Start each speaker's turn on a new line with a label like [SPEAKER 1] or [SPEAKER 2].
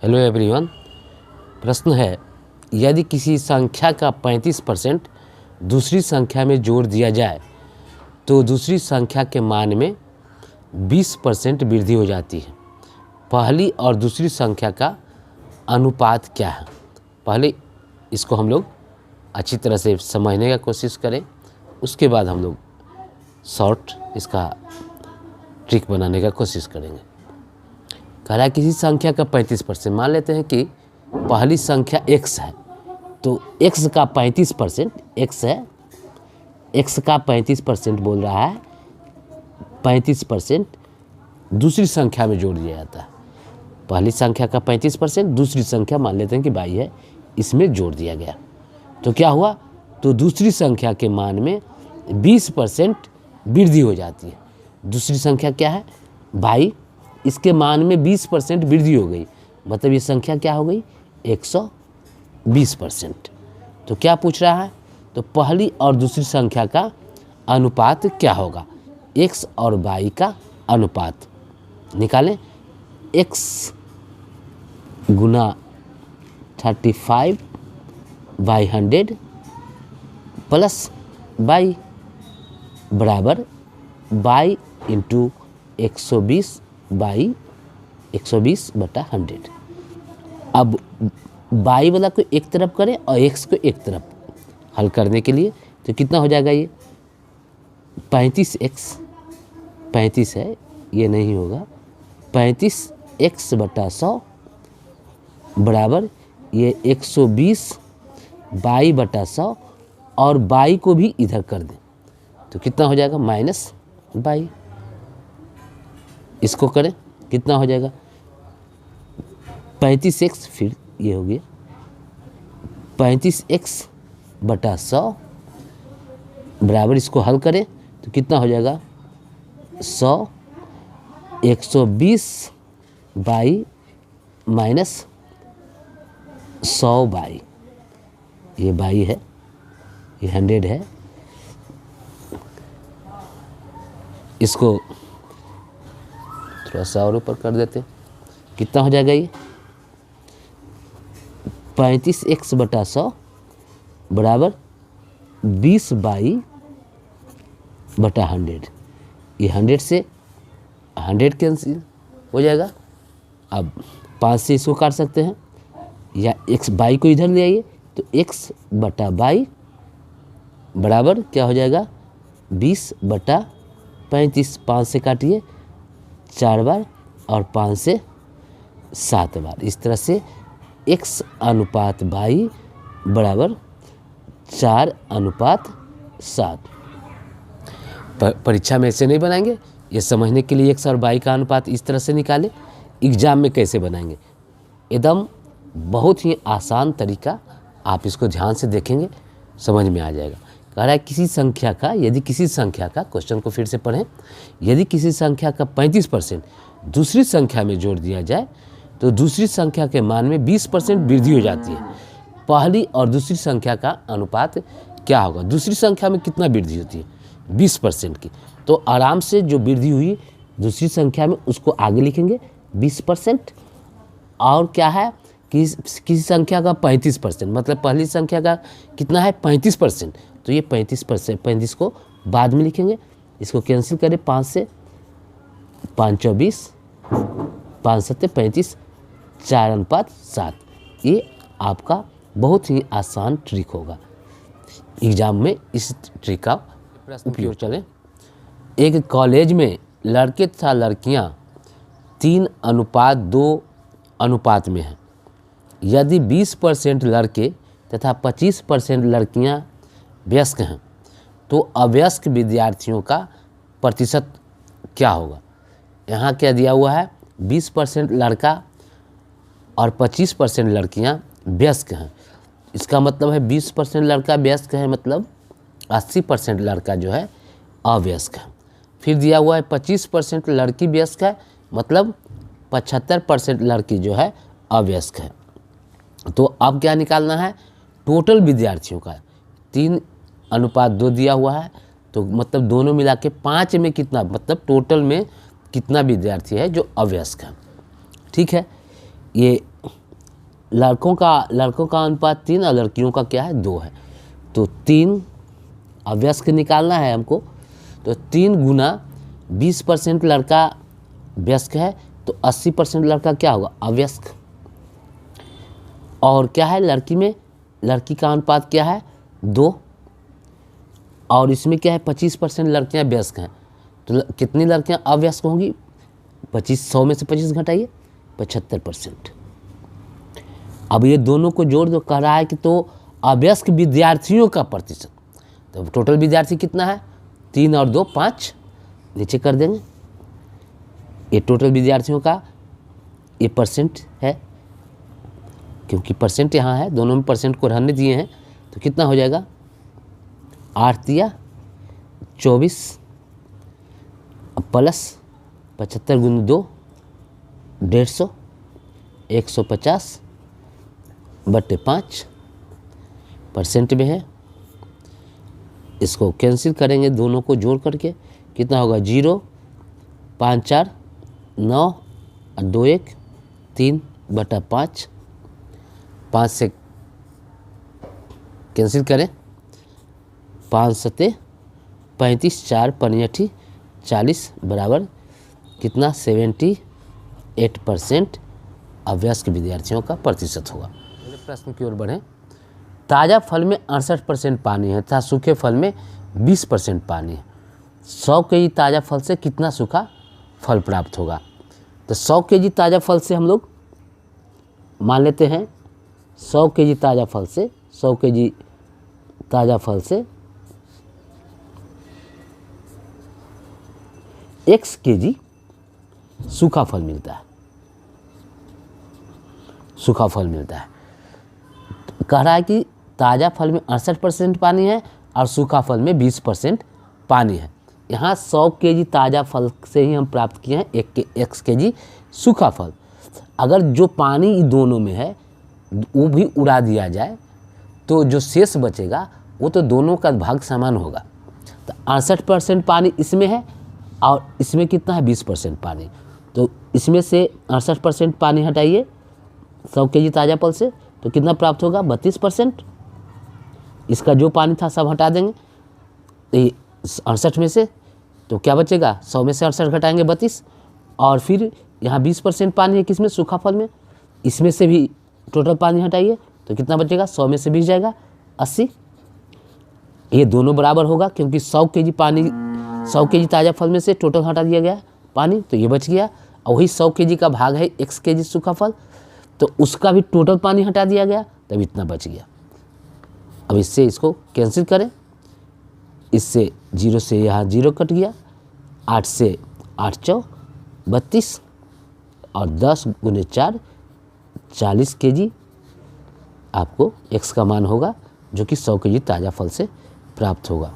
[SPEAKER 1] Hello everyone. प्रश्न है, यदि किसी संख्या का 35% दूसरी संख्या में जोड़ दिया जाए तो दूसरी संख्या के मान में 20% वृद्धि हो जाती है। पहली और दूसरी संख्या का अनुपात क्या है? पहले इसको हम लोग अच्छी तरह से समझने का कोशिश करें, उसके बाद हम लोग शॉर्ट इसका ट्रिक बनाने का कोशिश करेंगे। कह रहा है किसी संख्या का 35%, मान लेते हैं कि पहली संख्या x है, तो x का 35% x है, x का 35% बोल रहा है, 35% दूसरी संख्या में जोड़ दिया जाता है। पहली संख्या का 35% दूसरी संख्या मान लेते हैं कि y है, इसमें जोड़ दिया गया तो क्या हुआ? तो दूसरी संख्या के मान में 20% वृद्धि हो जाती है। दूसरी संख्या क्या है? y, इसके मान में 20% वृद्धि हो गई, मतलब ये संख्या क्या हो गई? 120%। तो क्या पूछ रहा है? तो पहली और दूसरी संख्या का अनुपात क्या होगा? x और y का अनुपात निकालें। x गुना 35/100 प्लस y बराबर y इंटू 120/100। अब y वाला को एक तरफ करें और x को एक तरफ हल करने के लिए, तो कितना हो जाएगा? ये 35x 35 है, ये नहीं होगा, 35x/100 बराबर ये 120/100 और y को भी इधर कर दें तो कितना हो जाएगा? Minus y। इसको करें, कितना हो जाएगा? 35x, फिर ये हो गया 35x/100 बराबर, इसको हल करें तो कितना हो जाएगा? 100 120/- 100/, ये बाई है, ये 100 है। इसको थोड़ा सा और ऊपर कर देते, कितना हो जाएगा? ये 35x/100 बराबर 20/100। ये 100 से 100 कैंसिल हो जाएगा। अब 5 से इसको काट सकते हैं, या x y को इधर ले आइए तो x/y बराबर क्या हो जाएगा? 20/35। 5 से काटिए 4 बार और 5 से 7 बार। इस तरह से x अनुपात y बराबर 4:7। परीक्षा में ऐसे नहीं बनाएंगे, ये समझने के लिए x और y का अनुपात इस तरह से निकाले। एग्जाम में कैसे बनाएंगे? एकदम बहुत ही आसान तरीका, आप इसको ध्यान से देखेंगे समझ में आ जाएगा। कह रहा है किसी संख्या का, यदि किसी संख्या का, क्वेश्चन को फिर से पढ़ें, यदि किसी संख्या का 35% दूसरी संख्या में जोड़ दिया जाए तो दूसरी संख्या के मान में 20% वृद्धि हो जाती है। पहली और दूसरी संख्या का अनुपात क्या होगा? दूसरी संख्या में कितना वृद्धि होती है? 20% की। तो आराम से जो वृद्धि हुई दूसरी संख्या में उसको आगे लिखेंगे 20%। और क्या है कि किसी संख्या का 35%, मतलब पहली संख्या का कितना है? 35%, तो ये 35% को बाद में लिखेंगे। इसको कैंसिल करें, 5 से 5 24, 5 7 35, 4:7। ये आपका बहुत ही आसान ट्रिक होगा। एग्जाम में इस ट्रिक का उपयोग चलें। एक कॉलेज में लड़के तथा लड़कियां 3:2 अनुपात में हैं। यदि 20% लड़के तथा 25% लड़कियां वयस्क हैं तो अवयस्क विद्यार्थियों का प्रतिशत क्या होगा? यहाँ क्या दिया हुआ है? 20% लड़का और 25% लड़कियां वयस्क हैं। इसका मतलब है 20% लड़का वयस्क है, मतलब 80% लड़का जो है अवयस्क है। फिर दिया हुआ है 25% लड़की वयस्क है, मतलब 75% लड़की जो है अवयस्क है। तो अब क्या निकालना है? टोटल विद्यार्थियों का 3:2 दिया हुआ है, तो मतलब दोनों मिला के 5 में कितना, मतलब टोटल में कितना विद्यार्थी है जो अवयस्क है। ठीक है, ये लड़कों का अनुपात 3 और लड़कियों का क्या है 2 है। तो 3 अवयस्क निकालना है हमको, तो 3 गुना 20% लड़का व्यस्क है तो 80% लड़का क्या होगा अव्यस्क। और क्या है लड़की में, लड़की का अनुपात क्या है 2 और इसमें क्या है 25% लड़कियां व्यस्क हैं। तो कितनी लड़कियां अव्यस्क होंगी 100 में से 25 घटाइए 75%। अब ये दोनों को जोड़ दो, कह रहा है कि तो अव्यस्क विद्यार्थियों का प्रतिशत, तो टोटल विद्यार्थी कितना है 3 और 2 5, नीचे कर देंगे। ये टोटल विद्यार्थियों का ये परसेंट है, क्योंकि परसेंट यहाँ है, दोनों में परसेंट को रहने दिए हैं, तो कितना हो जाएगा 8 दिया 24 प्लस 75 गुना 2 150 150 बटे 5 परसेंट में है। इसको कैंसिल करेंगे दोनों को जोड़ करके, कितना होगा 0 5 4 9 और 2 1 3 बटा 5, 5 से कैंसिल करें 5 सते 35 4 पंठी 40 बराबर कितना 78% अवयस्क विद्यार्थियों का प्रतिशत होगा। अगले प्रश्न की ओर बढ़ें। ताज़ा फल में 68% पानी है तथा सूखे फल में 20% पानी है। 100 केजी ताज़ा फल से कितना सूखा फल प्राप्त होगा। तो 100 केजी ताज़ा फल से हम लोग मान लेते हैं 100 केजी ताज़ा फल से 100 केजी ताज़ा फल से x केजी सूखा फल मिलता है, सूखा फल मिलता है। कह रहा है कि ताज़ा फल में 68% पानी है और सूखा फल में 20% पानी है। यहाँ 100 केजी ताज़ा फल से ही हम प्राप्त किए हैं x केजी सूखा फल। अगर जो पानी दोनों में है वो भी उड़ा दिया जाए तो जो शेष बचेगा वो तो दोनों का भाग समान होगा। तो 68% पानी इसमें है और इसमें कितना है 20% पानी। तो इसमें से 68% पानी हटाइए 100 केजी ताज़ा फल से तो कितना प्राप्त होगा 32%। इसका जो पानी था सब हटा देंगे 68 में से, तो क्या बचेगा 100 में से 68 घटाएंगे 32, और फिर यहाँ 20% पानी है किसमें सूखा फल में, इसमें से भी टोटल पानी हटाइए तो कितना बचेगा 100 में से 20 जाएगा 80। ये दोनों बराबर होगा क्योंकि 100 केजी पानी 100 केजी ताज़ा फल में से टोटल हटा दिया गया पानी, तो ये बच गया। और वही 100 केजी का भाग है x केजी सूखा फल, तो उसका भी टोटल पानी हटा दिया गया तब इतना बच गया। अब इससे इसको कैंसिल करें, इससे 0 से यहाँ 0 कट गया, 8 से 8 चौ 32 और 10 गुने 4 40 केजी आपको x का मान होगा जो कि 100 केजी ताज़ा फल से प्राप्त होगा।